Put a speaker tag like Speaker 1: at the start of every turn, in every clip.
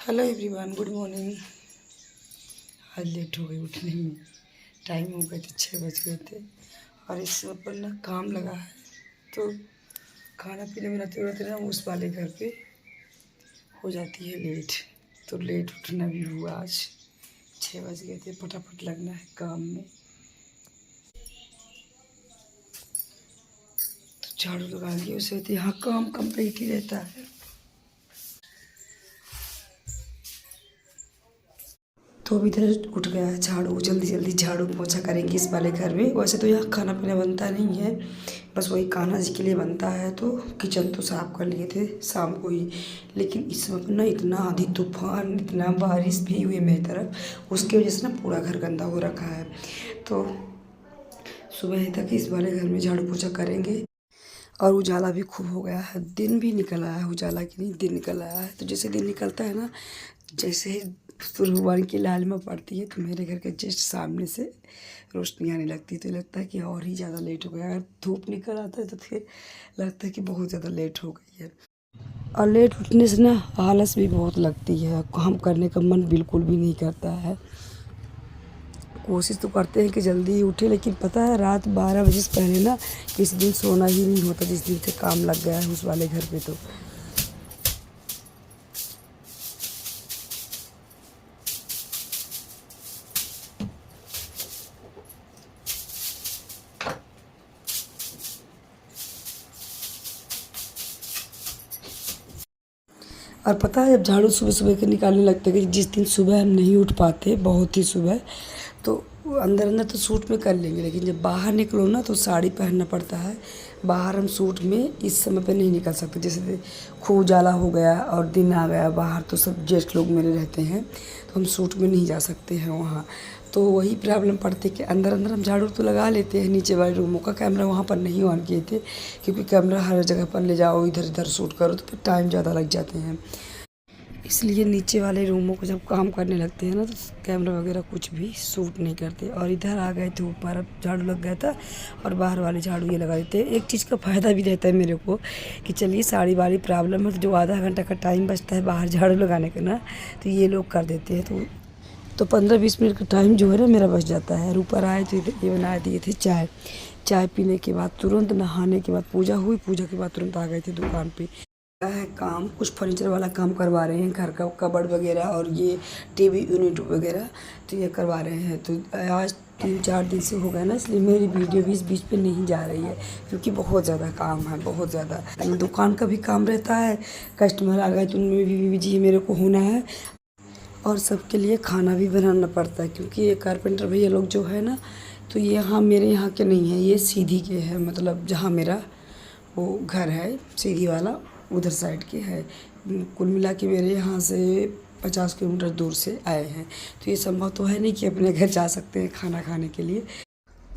Speaker 1: Hello everyone, good morning. आज late हो गई उठने में। टाइम हो गए थे 6 बज गए थे और इस पर ना काम लगा है तो खाना पीने में रहते रहते ना उस वाले घर पे हो जाती है लेट। तो लेट उठना भी हुआ। आज 6 बज गए थे। फटाफट लगना है काम में। तो झाड़ू लगा लिए उसे तो यहाँ काम कंप्लीट ही रहता है। तो अभी इधर उठ गया है झाड़ू। जल्दी जल्दी झाड़ू पोछा करेंगे इस वाले घर में। वैसे तो यहाँ खाना पीना बनता नहीं है, बस वही कान्हा जी के लिए बनता है। तो किचन तो साफ़ कर लिए थे शाम को ही, लेकिन इस वक्त ना इतना आंधी तूफान, इतना बारिश भी हुई मेरी तरफ, उसकी वजह से ना पूरा घर गंदा हो रखा है। तो सुबह तक इस वाले घर में झाड़ू पोछा करेंगे। और उजाला भी खूब हो गया है, दिन भी निकल आया है। उजाला की नहीं, दिन निकल आया है। तो जैसे दिन निकलता है ना, जैसे ही सूरज की लालिमा पड़ती है तो मेरे घर के जस्ट सामने से रोशनी आने लगती है। तो लगता है कि और ही ज़्यादा लेट हो गया। अगर धूप निकल आता है तो फिर लगता है कि बहुत ज़्यादा लेट हो गई है। और लेट उठने से ना आलस भी बहुत लगती है, काम करने का मन बिल्कुल भी नहीं करता है। कोशिश तो करते हैं कि जल्दी उठे, लेकिन पता है रात 12 बजे से पहले ना किसी दिन सोना ही नहीं होता, जिस दिन से काम लग गया है उस वाले घर पे। तो और पता है जब झाड़ू सुबह सुबह के निकालने लगते हैं कि जिस दिन सुबह हम नहीं उठ पाते बहुत ही सुबह, तो अंदर अंदर तो सूट में कर लेंगे, लेकिन जब बाहर निकलो ना तो साड़ी पहनना पड़ता है। बाहर हम सूट में इस समय पे नहीं निकल सकते। जैसे खूब उजाला हो गया और दिन आ गया बाहर, तो सब जेठ लोग मेरे रहते हैं तो हम सूट में नहीं जा सकते हैं वहाँ। तो वही प्रॉब्लम पड़ती है कि अंदर अंदर हम झाड़ू तो लगा लेते हैं। नीचे वाले रूमों का कैमरा वहाँ पर नहीं ऑन किए थे, क्योंकि कैमरा हर जगह पर ले जाओ, इधर इधर शूट करो तो फिर टाइम ज़्यादा लग जाते हैं। इसलिए नीचे वाले रूमों को जब काम करने लगते हैं ना तो कैमरा वगैरह कुछ भी शूट नहीं करते। और इधर आ गए थे ऊपर, अब झाड़ू लग गया था और बाहर वाले झाड़ू ये लगा देते हैं। एक चीज़ का फ़ायदा भी रहता है मेरे को कि चलिए साड़ी वाली प्रॉब्लम है तो जो आधा घंटा का टाइम बचता है बाहर झाड़ू लगाने का ना, तो ये लोग कर देते हैं। तो 15-20 मिनट का टाइम जो है ना मेरा बच जाता है। और ऊपर आए तो ये बना दिए थे चाय। चाय पीने के बाद तुरंत नहाने के बाद पूजा हुई। पूजा के बाद तुरंत आ गए थे दुकान पे। है काम, कुछ फर्नीचर वाला काम करवा रहे हैं, घर का कबर्ड वगैरह और ये टीवी यूनिट वगैरह, तो ये करवा रहे हैं। तो आज 3-4 दिन से हो गया ना, इसलिए मेरी वीडियो बीच बीच पे नहीं जा रही है, क्योंकि बहुत ज़्यादा काम है, बहुत ज़्यादा। दुकान का भी काम रहता है, कस्टमर आ गए तो उनमें भी बिजी मेरे को होना है, और सबके लिए खाना भी बनाना पड़ता है। क्योंकि ये कारपेंटर भैया लोग जो है ना, तो ये यहाँ मेरे यहाँ के नहीं है, ये सीधी के है, मतलब जहाँ मेरा वो घर है सीधी वाला उधर साइड के है। कुल मिला के मेरे यहाँ से 50 किलोमीटर दूर से आए हैं। तो ये संभव तो है नहीं कि अपने घर जा सकते हैं खाना खाने के लिए,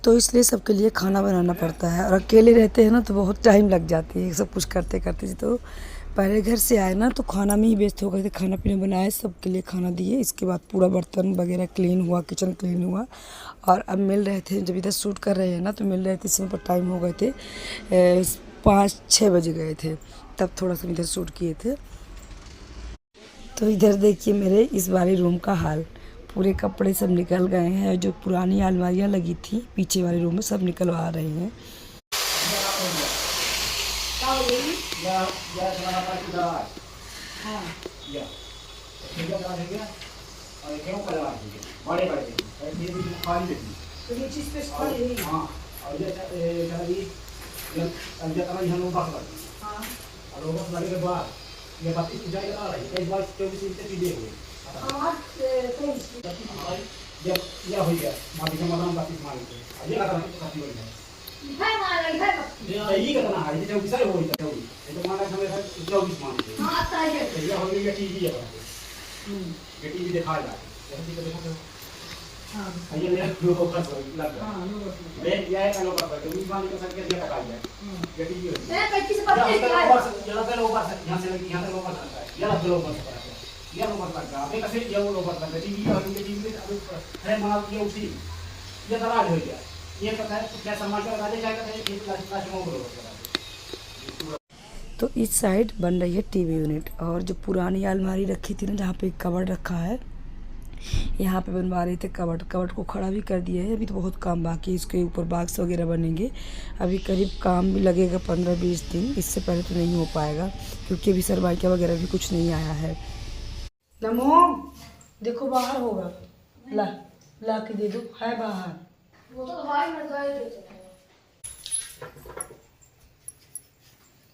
Speaker 1: तो इसलिए सबके लिए खाना बनाना पड़ता है। और अकेले रहते हैं ना तो बहुत टाइम लग जाती है सब कुछ करते करते। तो पहले घर से आए ना तो खाना में ही व्यस्त हो गए थे। खाना पीना बनाए, सबके लिए खाना दिए, इसके बाद पूरा बर्तन वगैरह क्लीन हुआ, किचन क्लीन हुआ। और अब मिल रहे थे, जब इधर शूट कर रहे हैं ना तो मिल रहे थे, इस समय पर टाइम हो गए थे 5-6 बज गए थे, तब थोड़ा सा इधर शूट किए थे। तो इधर देखिए मेरे इस वाले रूम का हाल, पूरे कपड़े सब निकल गए हैं। जो पुरानी अलमारियाँ लगी थी पीछे वाले रूम में सब निकलवा रहे हैं। तो इस साइड बन रही है टीवी यूनिट, और जो पुरानी अलमारी रखी थी ना जहाँ पे कबर्ड रखा है, यहाँ पे बनवा रहे थे कबर्ड को खड़ा भी कर दिया है। अभी तो बहुत काम बाकी है, इसके ऊपर बॉक्स वगैरह बनेंगे। अभी करीब काम भी लगेगा 15-20 दिन, इससे पहले तो नहीं हो पाएगा क्योंकि अभी सरमाइका वगैरह भी कुछ नहीं आया है। नमो देखो बाहर होगा, ला के दे दो, है बाहर। वो तो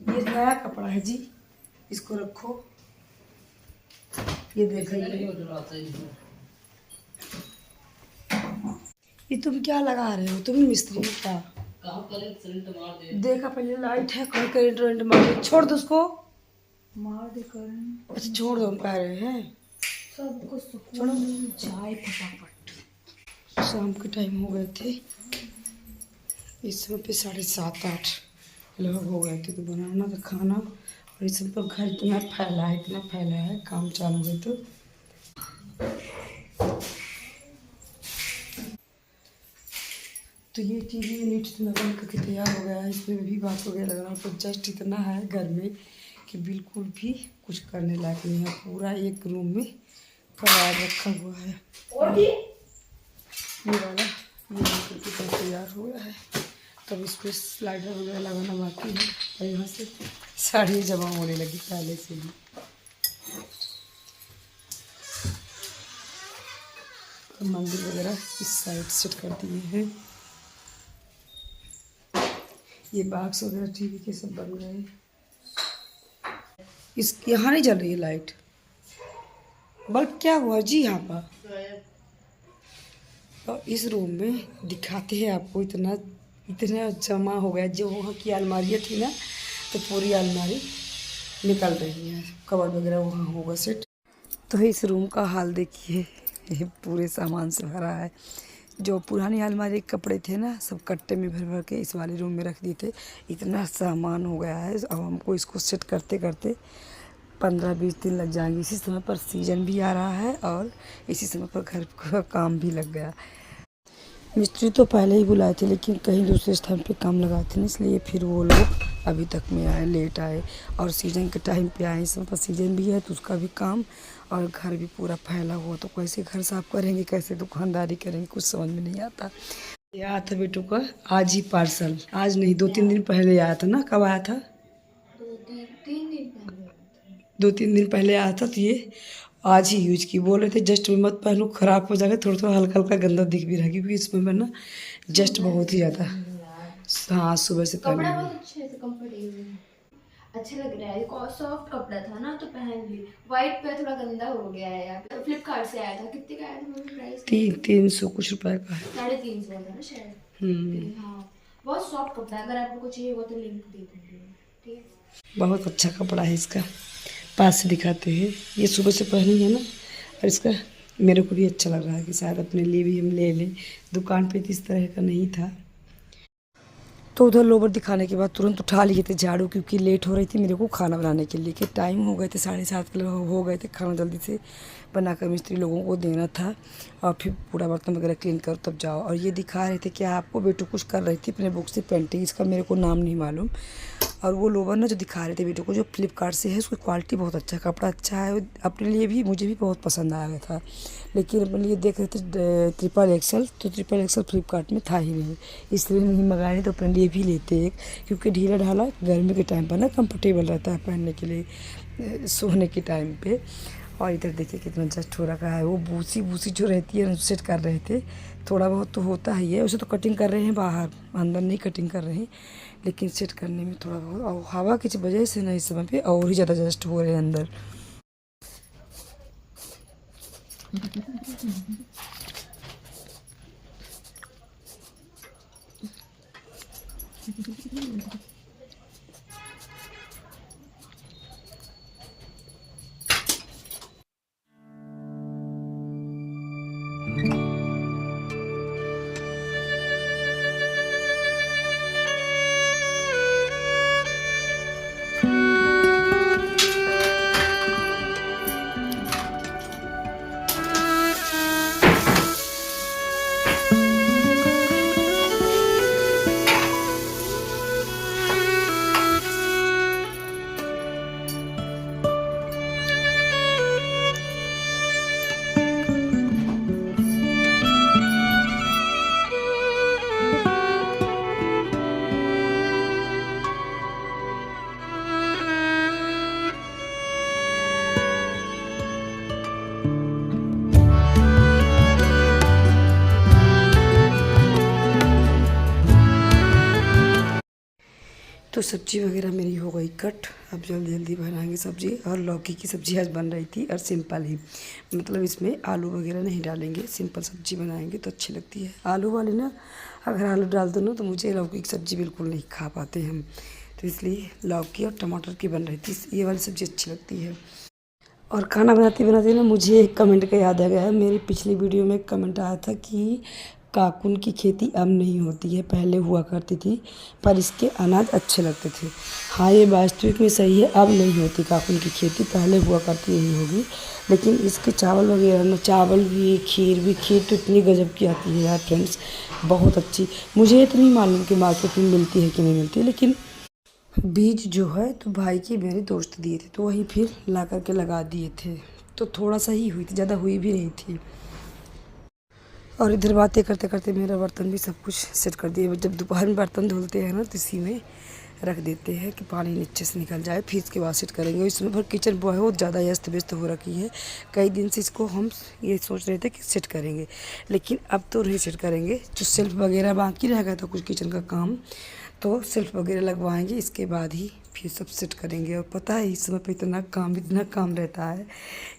Speaker 1: ये नया कपड़ा है जी, इसको रखो। ये देखो ये तुम क्या लगा रहे हो, तुम ही मिस्त्री हो क्या? देखा पहले लाइट है, कोई करंट मार दे, छोड़ दो उसको, मार दे करंट। अच्छा छोड़ दो, हम कह रहे हैं सबको छोड़ो, चाय फटाफट। शाम के टाइम हो गए थे, इस समय पे 7:30-8 लगभग हो गए थे। तो बनाना था खाना, और इस समय पर घर इतना फैला है काम चालू है। तो ये टीवी यूनिट इतना बन करके तैयार हो गया है, इसमें भी बात वगैरह लगाना तो जस्ट इतना है घर में कि बिल्कुल भी कुछ करने लायक नहीं है। पूरा एक रूम में कबाड़ रखा हुआ है। ये वाला ये करके तैयार हो गया है, तब इस पर स्लाइडर वगैरह लगाना बाकी है, और यहाँ से साड़ी जमा होने लगी पहले से भी। तो मंदिर वगैरह इस साइड सेट कर दिए हैं। ये बॉक्स वगैरह टीवी के सब बन गए। इस यहाँ नहीं जल रही है लाइट, बल्ब क्या हुआ जी यहाँ पर? तो इस रूम में दिखाते हैं आपको, इतना जमा हो गया। जो वहाँ की अलमारियाँ थी ना, तो पूरी अलमारी निकल रही है, कवर वगैरह वहाँ होगा सेट। तो इस रूम का हाल देखिए, ये पूरे सामान से भरा है। जो पुरानी अलमारी के कपड़े थे ना, सब कट्टे में भर भर के इस वाले रूम में रख दिए थे। इतना सामान हो गया है, अब हमको इसको सेट करते करते 15-20 दिन लग जाएंगे। इसी समय पर सीजन भी आ रहा है, और इसी समय पर घर का काम भी लग गया। मिस्त्री तो पहले ही बुलाए थे, लेकिन कहीं दूसरे स्थान पे काम लगाए थे ना, इसलिए फिर वो लोग अभी तक में आए, लेट आए। और सीजन के टाइम पे आए, इस समय पर सीजन भी है तो उसका भी काम, और घर भी पूरा फैला हुआ। तो कैसे घर साफ करेंगे, कैसे दुकानदारी करेंगे, कुछ समझ में नहीं आता। ये आया था बेटू का आज ही पार्सल, आज नहीं 2-3 दिन पहले आया था ना। कब आया था? 2-3 दिन पहले आया था। तो ये आज ही यूज की, बोल रहे थे जस्ट में मत पहनो, ख़राब हो जाएगा, थोड़ा थोड़ा हल्का हल्का गंदा दिख भी रहा है, क्योंकि इसमें मैं ना जस्ट बहुत ही ज़्यादा। हाँ सुबह से
Speaker 2: कपड़ा बहुत अच्छे से कंफर्टेबल अच्छा लग रहा है। सॉफ्ट कपड़ा था ना तो पहन ली। व्हाइट पे थोड़ा गंदा हो गया है। यार तो फ्लिपकार्ट से आया था। कितने का आया था मम्मी प्राइस?
Speaker 1: 300 कुछ रुपए का है।
Speaker 2: 350 था ना शायद। हाँ बहुत सॉफ्ट कपड़ा है, अगर आपको चाहिए हो तो लिंक दे दूँगी। ठीक है,
Speaker 1: बहुत अच्छा कपड़ा है इसका। पास से दिखाते हैं, ये सुबह से पहनी है ना, और इसका मेरे को भी अच्छा लग रहा है कि शायद अपने लिए भी हम ले लें। दुकान पे इस तरह का नहीं था। तो उधर लोवर दिखाने के बाद तुरंत उठा लिए थे झाड़ू, क्योंकि लेट हो रही थी मेरे को खाना बनाने के लिए, कि टाइम हो गए थे 7:30 हो गए थे। खाना जल्दी से बनाकर मिस्त्री लोगों को देना था, और फिर पूरा बर्तन वगैरह क्लीन करो तब जाओ। और ये दिखा रहे थे कि आपको बेटू कुछ कर रही थी अपने बुक से पेंटिंग, इसका मेरे को नाम नहीं मालूम। और वो लोवर ना जो दिखा रहे थे बेटू को, जो फ्लिपकार्ट से है, उसकी क्वालिटी बहुत अच्छा है, कपड़ा अच्छा है। अपने लिए भी, मुझे भी बहुत पसंद आया था, लेकिन अपने लिए देख रहे थे XXL, तो XXL फ्लिपकार्ट में था ही नहीं, इसलिए नहीं मंगाए। तो अपने लिए भी लेते एक, क्योंकि ढीला ढाला गर्मी के टाइम पर ना कंफर्टेबल रहता है पहनने के लिए, सोने के टाइम पे। और इधर देखिए कितना जस्ट हो रखा है। वो भूसी जो रहती है सेट कर रहे थे, थोड़ा बहुत तो होता ही है। उसे तो कटिंग कर रहे हैं बाहर, अंदर नहीं कटिंग कर रहे हैं, लेकिन सेट करने में थोड़ा बहुत, और हवा की वजह से ना इस समय पे और ही ज़्यादा जस्ट हो रहे हैं अंदर। तो सब्जी वगैरह मेरी हो गई कट। अब जल्दी जल्दी बनाएंगे सब्जी। और लौकी की सब्जी आज बन रही थी और सिंपल ही, मतलब इसमें आलू वगैरह नहीं डालेंगे, सिंपल सब्जी बनाएंगे तो अच्छी लगती है। आलू वाली ना, अगर आलू डाल दो ना तो मुझे लौकी की सब्ज़ी बिल्कुल नहीं खा पाते हम, तो इसलिए लौकी और टमाटर की बन रही थी। ये वाली सब्ज़ी अच्छी लगती है। और खाना बनाते बनाते ना मुझे एक कमेंट का याद आ गया है। मेरी पिछली वीडियो में एक कमेंट आया था कि काकुन की खेती अब नहीं होती है, पहले हुआ करती थी, पर इसके अनाज अच्छे लगते थे। हाँ, ये वास्तविक में सही है, अब नहीं होती काकुन की खेती, पहले हुआ करती यही होगी। लेकिन इसके चावल वगैरह ना, चावल भी, खीर तो इतनी गजब की आती है यार फ्रेंड्स, बहुत अच्छी। मुझे इतनी मालूम कि मार्केट में मिलती है कि नहीं मिलती, लेकिन बीज जो है तो भाई के मेरे दोस्त दिए थे, तो वही फिर ला करके लगा दिए थे, तो थोड़ा सा ही हुई थी, ज़्यादा हुई भी नहीं थी। और इधर बातें करते करते मेरा बर्तन भी सब कुछ सेट कर दिए। जब दोपहर में बर्तन धुलते हैं ना तो इसी में रख देते हैं कि पानी नीचे से निकल जाए, फिर इसके बाद सेट करेंगे। इसमें पर किचन बहुत ज़्यादा अस्त व्यस्त हो रखी है, कई दिन से इसको हम ये सोच रहे थे कि सेट करेंगे, लेकिन अब तो नहीं सेट करेंगे। जो सेल्फ वगैरह बाकी रह गया था कुछ किचन का काम, तो सेल्फ वगैरह लगवाएंगे, इसके बाद ही फिर सब सेट करेंगे। और पता है इस समय पे इतना काम रहता है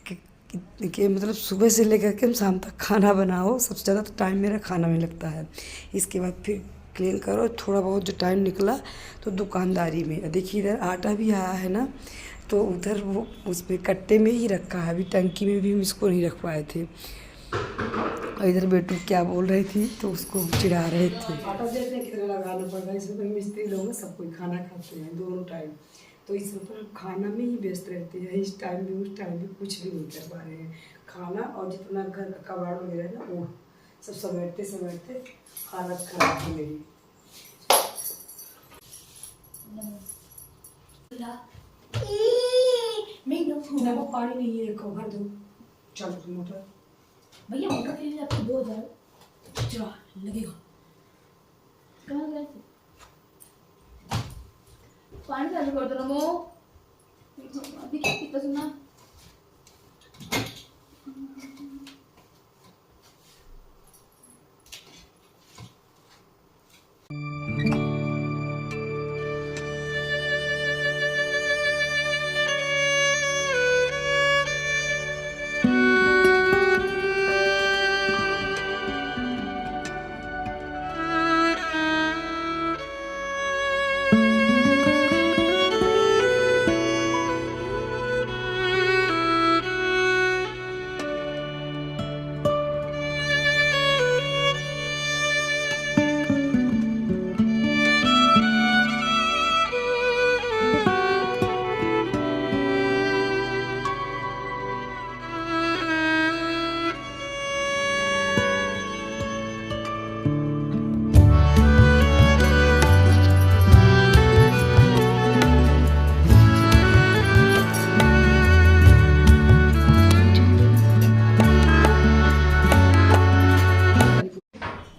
Speaker 1: कि मतलब सुबह से लेकर के शाम तक खाना बनाओ, सबसे ज़्यादा तो टाइम मेरा खाना में लगता है। इसके बाद फिर क्लीन करो, थोड़ा बहुत जो टाइम निकला तो दुकानदारी में। देखिए इधर आटा भी आया है ना, तो उधर वो उसमें कट्टे में ही रखा है, अभी टंकी में भी हम इसको नहीं रख पाए थे। और इधर बेटू क्या बोल रही थी तो उसको चिढ़ा रहे थे। आटा देखने कितना लगाना पड़ रहा है, इसमें मिस्त्री लोग सब कोई खाना खाते हैं दोनों टाइम, तो इस पर खाना में ही व्यस्त रहते हैं। इस टाइम भी उस टाइम भी कुछ भी नहीं कर पा रहे हैं। खाना और जितना घर का कबाड़ वगैरह है ना, वो सब समेटते हालत खराब है मेरी। वो पानी नहीं है, देखो भर दो। चलो मोटर
Speaker 2: भैया, मोटर के लिए आपको 2000
Speaker 1: लगेगा।
Speaker 2: कहाँ गए थे? पानी चालू कर दो ना वो। अभी क्या कितना सुना?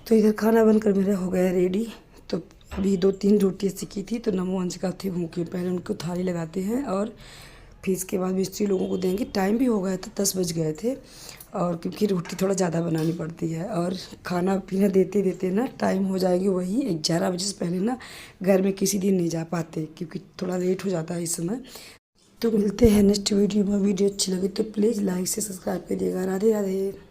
Speaker 1: तो इधर खाना बनकर मेरा हो गया रेडी। तो अभी 2-3 रोटियाँ सेकी थी, तो नमो अंशिका थे भूखे, पहले उनको थाली लगाते हैं और फिर इसके बाद मिस्त्री लोगों को देंगे। टाइम भी हो गया था, 10 बज गए थे, और क्योंकि रोटी थोड़ा ज़्यादा बनानी पड़ती है, और खाना पीना देते देते ना टाइम हो जाएगी वही 11 बजे से पहले ना घर में किसी दिन नहीं जा पाते, क्योंकि थोड़ा लेट हो जाता है इस समय। तो मिलते हैं नेक्स्ट वीडियो में। वीडियो अच्छी लगी तो प्लीज़ लाइक से सब्सक्राइब करिएगा। राधे राधे।